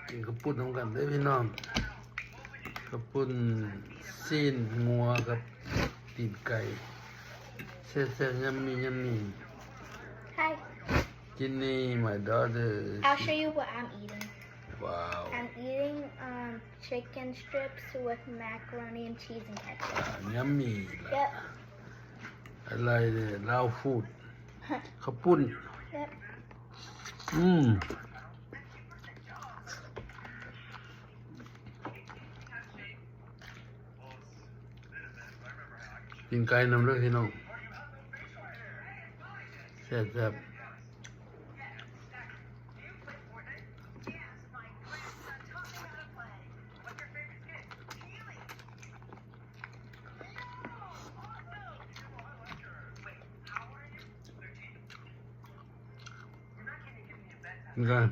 กินข้าวปุ้นนำกันเด้อพี่น้องข้าวปุ้นซีนงัวกับตีนไก่แซ่บๆยัมมี่ Hi. Ginny, my daughter. I'll show you what I'm eating. Wow. I'm eating chicken strips with macaroni and cheese and ketchup. Yummy. Yep. I like the Lao food. ข้าวปุ้น Yep. กินไก่นำเด้อพี่น้องแซ่บๆกินกัน